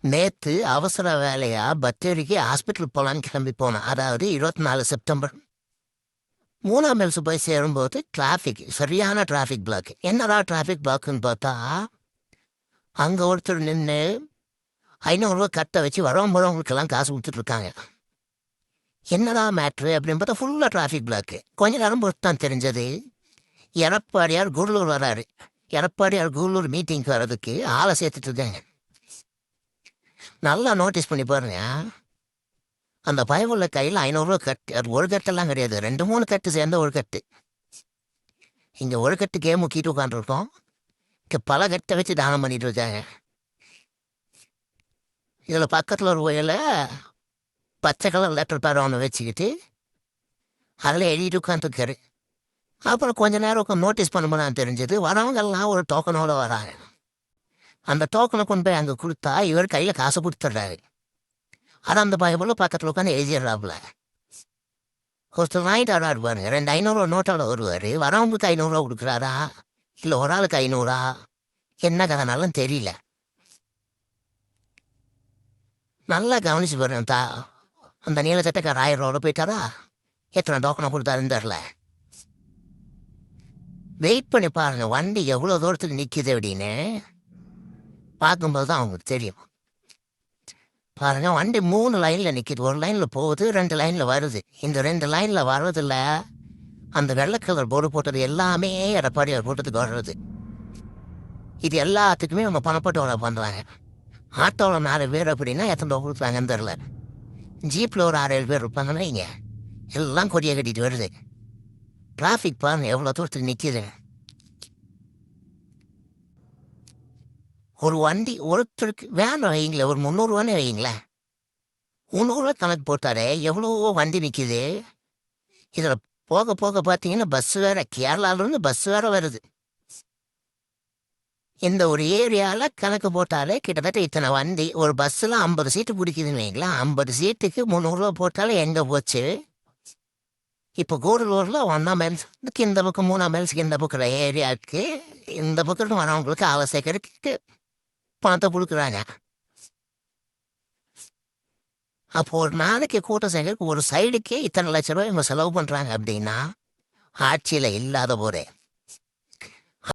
நேத்து அவசர வேலையா பத்தேரிக்கு ஹாஸ்பிட்டல் போலான்னு கிளம்பி போனேன். அதாவது 24 செப்டம்பர். 3ஆம் மைல்ஸ் போய் சேரும்போது சரியான டிராஃபிக் பிளாக். என்னடா டிராஃபிக் பிளாக்னு பார்த்தா, அங்க ஒருத்தர் நின்று 500 கட்டை வச்சு வரவங்களுக்கெல்லாம் காசு கொடுத்துட்டு இருக்காங்க. என்னடா மேட்ரு அப்படின்னு பார்த்தா ஃபுல்லாக டிராஃபிக் பிளாக்கு. கொஞ்ச நேரம் பொறுத்து தான் தெரிஞ்சது, எடப்பாடியார் கூடலூர் வராரு. எடப்பாடியார் கூடலூர் மீட்டிங்க்கு வர்றதுக்கு ஆளை சேர்த்துட்டு இருக்காங்க. நல்லா நோட்டீஸ் பண்ணி பாருங்க. அந்த பயவுள்ள கையில் 500 கட்டு. அது ஒரு கட்டெல்லாம் கிடையாது, 2-3 கட்டு சேர்ந்த ஒரு கட்டு. இங்கே ஒரு கட்டுக்கே முக்கிட்டு உட்காந்துருக்கோம், இங்கே பல கட்டை வச்சு தானம் பண்ணிட்டு இருக்காங்க. இதில் பக்கத்தில் ஒரு வயல பச்சை கலர் லெட்டர் பேர் ஒன்று வச்சுக்கிட்டு அதில் எழுதிட்டு உட்காந்துருக்காரு. அப்புறம் கொஞ்ச நேரம் உட்காந்து நோட்டீஸ் பண்ணும்போது தான் தெரிஞ்சது, வரவங்கெல்லாம் ஒரு டோக்கனோட வராங்க. அந்த டோக்கனை கொண்டு போய் அங்கே கொடுத்தா இவர் கையில் காசை கொடுத்துட்றாரு. ஆனால் அந்த பயபோல் பக்கத்தில் உட்காந்து எழுதிடுறாப்புல. ஒருத்தர் வாங்கிட்டு வராரு பாருங்க, 500 நோட்டோட வருவார். வரவங்களுக்கு 500 கொடுக்குறாரா இல்லை ஒரு ஆளுக்கு 500? என்ன கதைனாலும் தெரியல. நல்லா கவனிச்சு பாருங்க. அந்த நீலச்சட்டக்கார 1000 போயிட்டாரா, எத்தனை டோக்கனை கொடுத்தாருன்னு தெரில. வெயிட் பண்ணி பாருங்க, வண்டி எவ்வளோ தூரத்துக்கு நிற்கிது அப்படின்னு பார்க்கும்போது தான் அவங்களுக்கு தெரியும். பாருங்க, வண்டி 3 லைனில் நிற்கிது. ஒரு லைனில் போகுது, 2 லைனில் வருது. இந்த 2 லைனில் வர்றதில்ல அந்த வெள்ளை கலர் போர்டு போட்டது எல்லாமே எடப்பாடியார் போட்டதுக்கு வர்றது. இது எல்லாத்துக்குமே அவங்க பணப்பட்டு பண்ணுறாங்க. ஆட்டோவில் 4 பேர் அப்படின்னா எத்தனை ரூபா கொடுத்தாங்கன்னு தெரில. ஜீப்பில் ஒரு 6-7 பேர் இருப்பாங்கன்னா இங்கே எல்லாம் கொடியை கட்டிட்டு வருது. டிராஃபிக் பாருங்க எவ்வளோ தூரத்துக்கு நிற்கிது. ஒரு வண்டி ஒருத்தருக்கு வேன் வைங்களேன், ஒரு 300 வைங்களேன். 300 கணக்கு போட்டாரே எவ்வளோ வண்டி நிற்கிது. இதில் போக போக பார்த்தீங்கன்னா பஸ்ஸு வேறு, கேரளாவிலேருந்து பஸ்ஸு வேறு வருது. இந்த ஒரு ஏரியாவில் கணக்கு போட்டாலே கிட்டத்தட்ட இத்தனை வண்டி. ஒரு பஸ்ஸில் 50 சீட்டு பிடிக்குதுன்னு வைங்களா, 50 சீட்டுக்கு 300 போட்டாலே எங்கே போச்சு. இப்போ கூடலூரில் 1ஆம் மைல்ஸுக்கு இந்த பக்கம், 3ஆம் மைல்ஸுக்கு இந்த பக்கம் ஏரியாவுக்கு இந்த பக்கம் வரவங்களுக்கு அவசியக்கு பணத்தை கொடுக்குறாங்க. அப்போ ஒரு நாளைக்கு கூட்டம் சேர்க்கறதுக்கு ஒரு சைடுக்கே இத்தனை லட்ச ரூபாய் இவங்க செலவு பண்ணுறாங்க அப்படின்னா ஆட்சியில் இல்லாத போதே